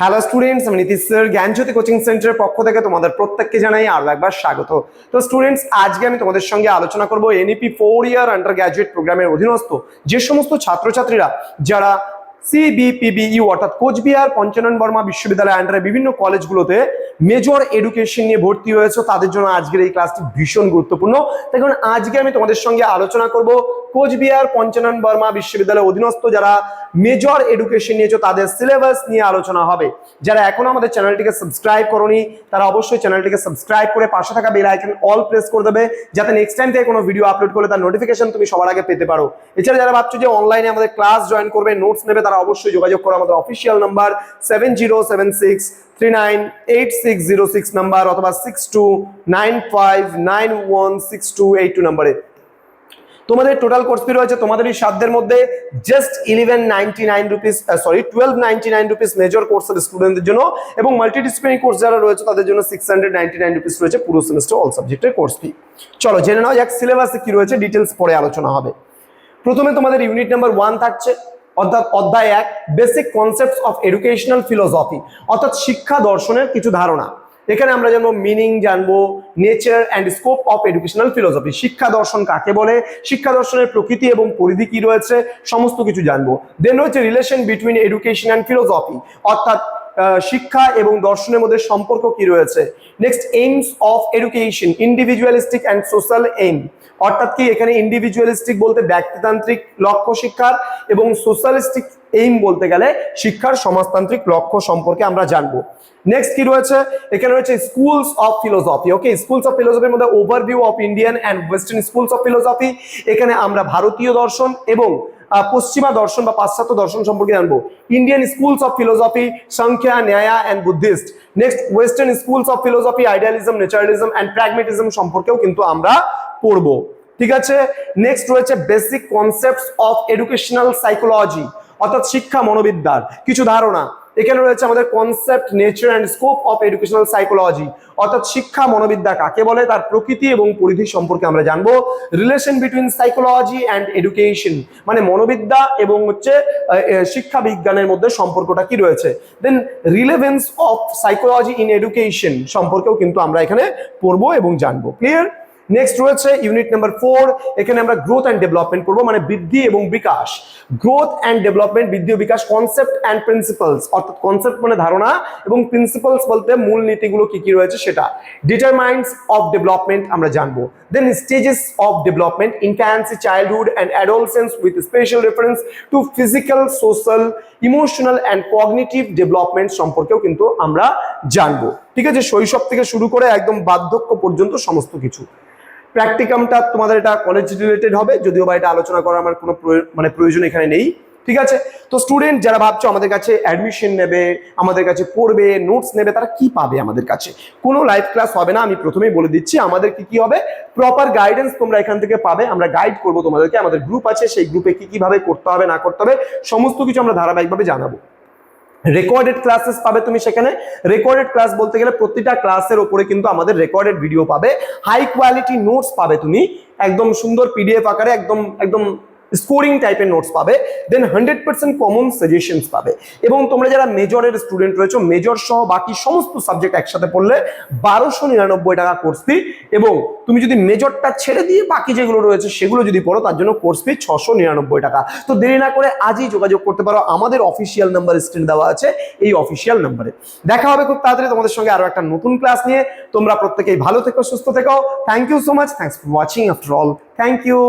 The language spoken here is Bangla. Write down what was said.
হ্যালো স্টুডেন্টস, আমি নীতিশ স্যার জ্ঞানজ্যোতি কোচিং সেন্টারের পক্ষ থেকে তোমাদের প্রত্যেককে জানাই আরো একবার স্বাগত। তো স্টুডেন্টস, আজকে আমি তোমাদের সঙ্গে আলোচনা করব এনইপি 4 ইয়ার আন্ডার গ্র্যাজুয়েট প্রোগ্রামের অধীনস্থ যে সমস্ত ছাত্রছাত্রীরা যারা সিবিপিবিইউ অর্থাৎ কোচবিহার পঞ্চানন বর্মা বিশ্ববিদ্যালয় আন্ডারে বিভিন্ন কলেজগুলোতে মেজর এডুকেশন নিয়ে ভর্তি হয়েছে, তাদের জন্য আজকের এই ক্লাসটি ভীষণ গুরুত্বপূর্ণ। তাই কারণ আজকে আমি তোমাদের সঙ্গে আলোচনা করব কোচবিহার পঞ্চানন বর্মা বিশ্ববিদ্যালয়ের অধীনস্থ যারা মেজর এডুকেশন নিয়েছো তাদের সিলেবাস নিয়ে আলোচনা হবে। যারা এখনো আমাদের চ্যানেলটিকে সাবস্ক্রাইব করোনি তারা অবশ্যই চ্যানেলটিকে সাবস্ক্রাইব করে পাশে থাকা বেল আইকন অল প্রেস করে দেবে, যাতে নেক্সট টাইম থেকে কোনো ভিডিও আপলোড করলে তার নোটিফিকেশন তুমি সবার আগে পেতে পারো। এছাড়া যারা ভাবছো যে অনলাইনে আমাদের ক্লাস জয়েন করবে, নোটস নেবে, তারা অবশ্যই যোগাযোগ করো আমাদের অফিসিয়াল নাম্বার 7076398606 নাম্বার অথবা 6295916282 নাম্বারে। তোমাদের টোটাল কোর্স ফি রয়েছে তোমাদের এই সাধ্যের মধ্যে জাস্ট 1199 রুপিস, 1299 রুপিস মেজর কোর্সের স্টুডেন্টদের জন্য, এবং মাল্টিডিসিপ্লিনারি কোর্স যারা রয়েছে তাদের জন্য 699 রুপিস রয়েছে পুরো সেমিস্টার অল সাবজেক্টের কোর্স ফি। চলো জেনে নাও যাক সিলেবাসে কি রয়েছে, ডিটেলস পরে আলোচনা হবে। প্রথমে তোমাদের ইউনিট নাম্বার 1 থাকছে, অর্থাৎ অধ্যায় 1 basic concepts of educational philosophy, অর্থাৎ শিক্ষা দর্শনের কিছু ধারণা। এখানে আমরা জানবো মিনিং, জানবো nature and scope of educational philosophy, শিক্ষা দর্শন কাকে বলে, শিক্ষা দর্শনের প্রকৃতি এবং পরিধি কি রয়েছে, সমস্ত কিছু জানবো। দেন রয়েছে relation between education and philosophy, অর্থাৎ শিক্ষা এবং দর্শনের মধ্যে সম্পর্ক কি রয়েছে। Next aims of education, individualistic and social aim, অর্থাৎ কি এখানে ইন্ডিভিজুয়ালিস্টিক বলতে ব্যক্তিতান্ত্রিক লক্ষ্য শিক্ষার, এবং সোশ্যালিস্টিক এইম বলতে গেলে শিক্ষার সমাজতান্ত্রিক লক্ষ্য সম্পর্কে আমরা জানবো। নেক্সট কি রয়েছে, এখানে রয়েছে schools of philosophy. Okay, schools of ফিলোসফির মধ্যে overview of Indian and western schools of philosophy, এখানে আমরা ভারতীয় দর্শন এবং পশ্চিমা দর্শন বা পাশ্চাত্য দর্শন সম্পর্কে জানবো। Indian schools of philosophy, Samkhya, Nyaya and Buddhist. Next western schools of philosophy, idealism, naturalism and pragmatism সম্পর্কেও কিন্তু আমরা পড়বো। ঠিক আছে, নেক্সট রয়েছে basic concepts of educational psychology, অর্থাৎ শিক্ষা মনোবিদ্যার কিছু ধারণা। এখানে রয়েছে আমাদের concept, nature and scope of educational psychology, অর্থাৎ শিক্ষা মনোবিদ্যা কাকে বলে, তার প্রকৃতি এবং পরিধি সম্পর্কে আমরা জানবো। Relation between psychology and education, মানে মনোবিদ্যা এবং শিক্ষা বিজ্ঞানের মধ্যে সম্পর্কটা কি রয়েছে। Then relevance of psychology in education সম্পর্কেও কিন্তু আমরা এখানে পড়বো এবং জানবো। ক্লিয়ার? নেক্সট রয়েছে ইউনিট নাম্বার 4, এখানে আমরা গ্রোথ অ্যান্ড ডেভেলপমেন্ট পড়বো, মানে বৃদ্ধি এবং বিকাশ। গ্রোথ অ্যান্ড ডেভেলপমেন্ট, বৃদ্ধি ও বিকাশ, কনসেপ্ট অ্যান্ড প্রিন্সিপালস, অর্থাৎ কনসেপ্ট মানে ধারণা এবং প্রিন্সিপালস বলতে মূল নীতিগুলো কি কি রয়েছে সেটা। ডিটারমাইন্স অফ ডেভেলপমেন্ট আমরা জানবো। Then stages of development, infancy, childhood and adolescence with special reference to physical, social, emotional and cognitive development সম্পর্কেও কিন্তু আমরা জানবো। ঠিক আছে, শৈশব থেকে শুরু করে একদম বার্ধক্য পর্যন্ত সমস্ত কিছু। প্র্যাকটিকামটা তোমাদের এটা কলেজ রিলেটেড হবে, যদিও বা এটা আলোচনা করার আমার কোনো প্রয়োজন এখানে নেই। ঠিক আছে, তো স্টুডেন্ট যারা ভাবছো আমাদের কাছে অ্যাডমিশন নেবে, আমাদের কাছে পড়বে, নোটস নেবে, তারা কি পাবে আমাদের কাছে? কোনো লাইভ ক্লাস হবে না, আমি প্রথমেই বলে দিচ্ছি। আমাদের কি হবে, প্রপার গাইডেন্স তোমরা এখান থেকে পাবে। আমরা গাইড করবো তোমাদেরকে, আমাদের গ্রুপ আছে, সেই গ্রুপে কি কিভাবে করতে হবে না করতে হবে সমস্ত কিছু আমরা ধারাবাহিকভাবে জানাবো। রেকর্ডেড ক্লাসেস পাবে তুমি সেখানে। রেকর্ডেড ক্লাস বলতে গেলে প্রতিটা ক্লাসের উপরে কিন্তু আমাদের রেকর্ডেড ভিডিও পাবে, হাই কোয়ালিটি নোটস পাবে তুমি, একদম সুন্দর পিডিএফ আকারে, একদম একদম স্কোরিং টাইপের নোটস পাবে। দেন 100% কমন সাজেশনস পাবে। এবং তোমরা যারা মেজরের স্টুডেন্ট রয়েছো, মেজর সহ বাকি সমস্ত সাবজেক্ট একসাথে পড়লে 1299 টাকা কোর্স ফি, এবং তুমি যদি মেজরটা ছেড়ে দিয়ে বাকি যেগুলো রয়েছে সেগুলো যদি পড়ো তার জন্য কোর্স ফি 699 টাকা। তো দেরি না করে আজই যোগাযোগ করতে পারো, আমাদের অফিসিয়াল নাম্বার স্ক্রিনে দেওয়া আছে, এই অফিসিয়াল নাম্বারে। দেখা হবে খুব তাড়াতাড়ি তোমাদের সঙ্গে আরো একটা নতুন ক্লাস নিয়ে। তোমরা প্রত্যেকেই ভালো থেকো, সুস্থ থেকো। Thank you so much, thanks for watching after all, thank you.